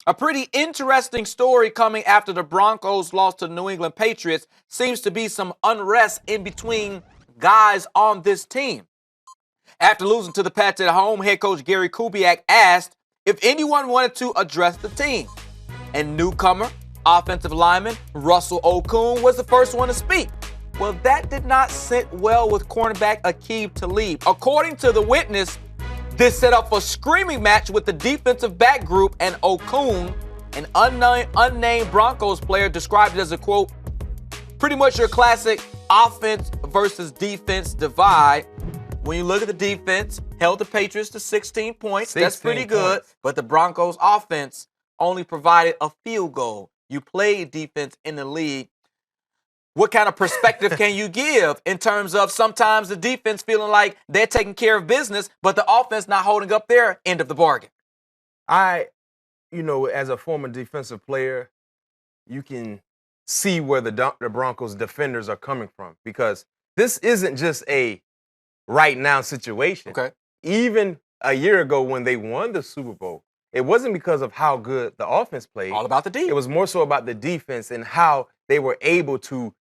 A pretty interesting story coming after the Broncos lost to the New England Patriots. Seems to be some unrest in between guys on this team. After losing to the Pats at home, head coach Gary Kubiak asked if anyone wanted to address the team. And newcomer, offensive lineman Russell Okung was the first one to speak. Well, that did not sit well with cornerback Aqib Talib. According to the witness, this set up a screaming match with the defensive back group, and Okung, an unnamed Broncos player, described it as a, quote, pretty much your classic offense versus defense divide. When you look at the defense, held the Patriots to 16 points. That's pretty good. But the Broncos offense only provided a field goal. You played defense in the league. What kind of perspective can you give in terms of sometimes the defense feeling like they're taking care of business, but the offense not holding up their end of the bargain? As a former defensive player, you can see where the Broncos defenders are coming from, because this isn't just a right now situation. Okay. Even a year ago when they won the Super Bowl, it wasn't because of how good the offense played. All about the defense. It was more so about the defense and how they were able to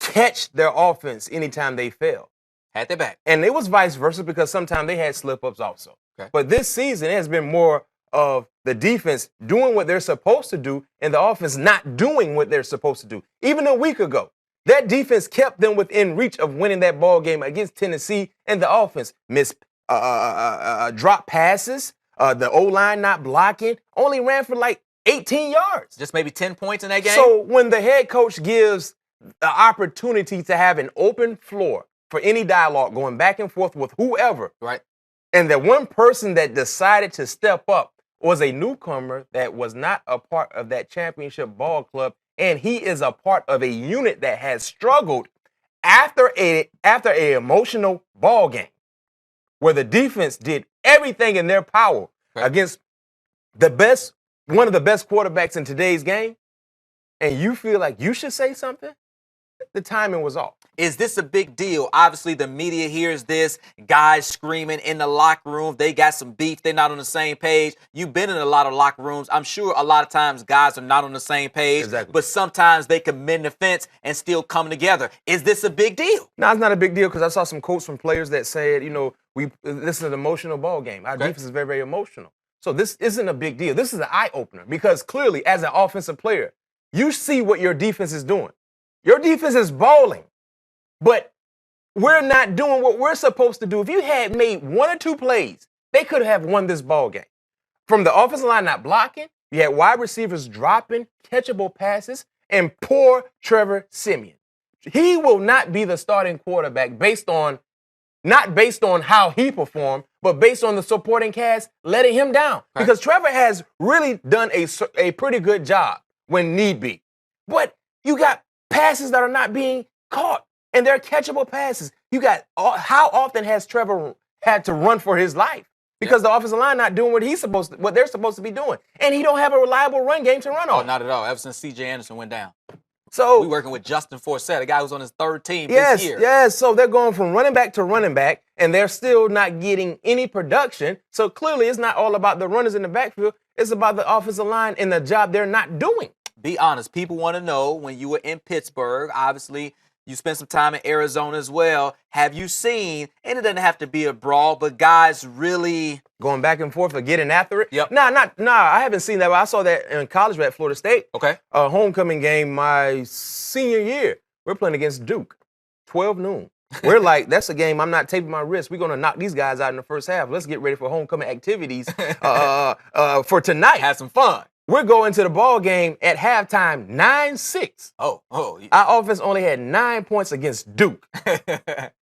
catch their offense anytime they failed. Had their back. And it was vice versa, because sometimes they had slip-ups also. Okay. But this season, it has been more of the defense doing what they're supposed to do and the offense not doing what they're supposed to do. Even a week ago, that defense kept them within reach of winning that ball game against Tennessee, and the offense missed drop passes, the O-line not blocking, only ran for like 18 yards. Just maybe 10 points in that game? So when the head coach gives the opportunity to have an open floor for any dialogue going back and forth with whoever, right? And that one person that decided to step up was a newcomer that was not a part of that championship ball club, and he is a part of a unit that has struggled after a emotional ball game where the defense did everything in their power against one of the best quarterbacks in today's game, and you feel like you should say something. The timing was off. Is this a big deal? Obviously, the media hears this, guys screaming in the locker room. They got some beef. They're not on the same page. You've been in a lot of locker rooms. I'm sure a lot of times guys are not on the same page. Exactly. But sometimes they can mend the fence and still come together. Is this a big deal? No, it's not a big deal, because I saw some quotes from players that said, this is an emotional ball game. Our defense is very, very emotional. So this isn't a big deal. This is an eye-opener, because clearly, as an offensive player, you see what your defense is doing. Your defense is balling, but we're not doing what we're supposed to do. If you had made one or two plays, they could have won this ball game. From the offensive line not blocking, you had wide receivers dropping catchable passes, and poor Trevor Siemian. He will not be the starting quarterback not based on how he performed, but based on the supporting cast letting him down. Right. Because Trevor has really done a pretty good job when need be. But you got passes that are not being caught, and they're catchable passes. You got how often has Trevor had to run for his life because the offensive line not doing what they're supposed to be doing, and he don't have a reliable run game to run on. Oh, not at all. Ever since C.J. Anderson went down. So we working with Justin Forsett, a guy who's on his third team this year. Yes. So they're going from running back to running back, and they're still not getting any production. So clearly, it's not all about the runners in the backfield. It's about the offensive line and the job they're not doing. Be honest. People want to know, when you were in Pittsburgh, obviously you spent some time in Arizona as well. Have you seen, and it doesn't have to be a brawl, but guys really going back and forth or getting after it? Yep. Nah, I haven't seen that. But I saw that in college at Florida State. Okay. A homecoming game my senior year. We're playing against Duke, 12 noon. We're like, that's a game I'm not taping my wrist. We're going to knock these guys out in the first half. Let's get ready for homecoming activities for tonight. Have some fun. We're going to the ball game at halftime 9-6. Oh. Our offense only had 9 points against Duke.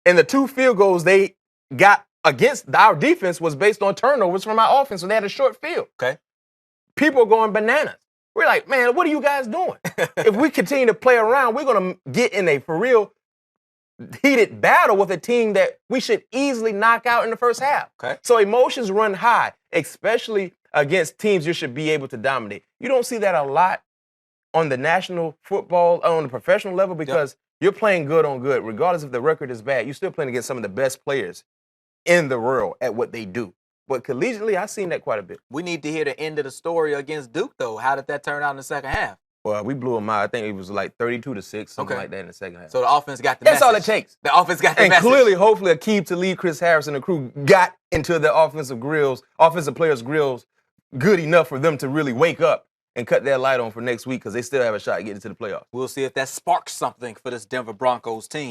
And the 2 field goals they got against our defense was based on turnovers from our offense, so they had a short field. Okay. People are going bananas. We're like, man, what are you guys doing? If we continue to play around, we're going to get in a for real heated battle with a team that we should easily knock out in the first half. Okay. So emotions run high, especially against teams you should be able to dominate. You don't see that a lot on the national football, on the professional level, because you're playing good on good. Regardless if the record is bad, you're still playing against some of the best players in the world at what they do. But collegiately, I've seen that quite a bit. We need to hear the end of the story against Duke, though. How did that turn out in the second half? Well, we blew them out. I think it was like 32-6, something like that in the second half. So the offense got the That's message. all it takes. The offense got the message. And clearly, hopefully, Aqib Talib, Chris Harris, and the crew got into the offensive players' grills good enough for them to really wake up and cut their light on for next week because they still have a shot at getting to the playoffs. We'll see if that sparks something for this Denver Broncos team.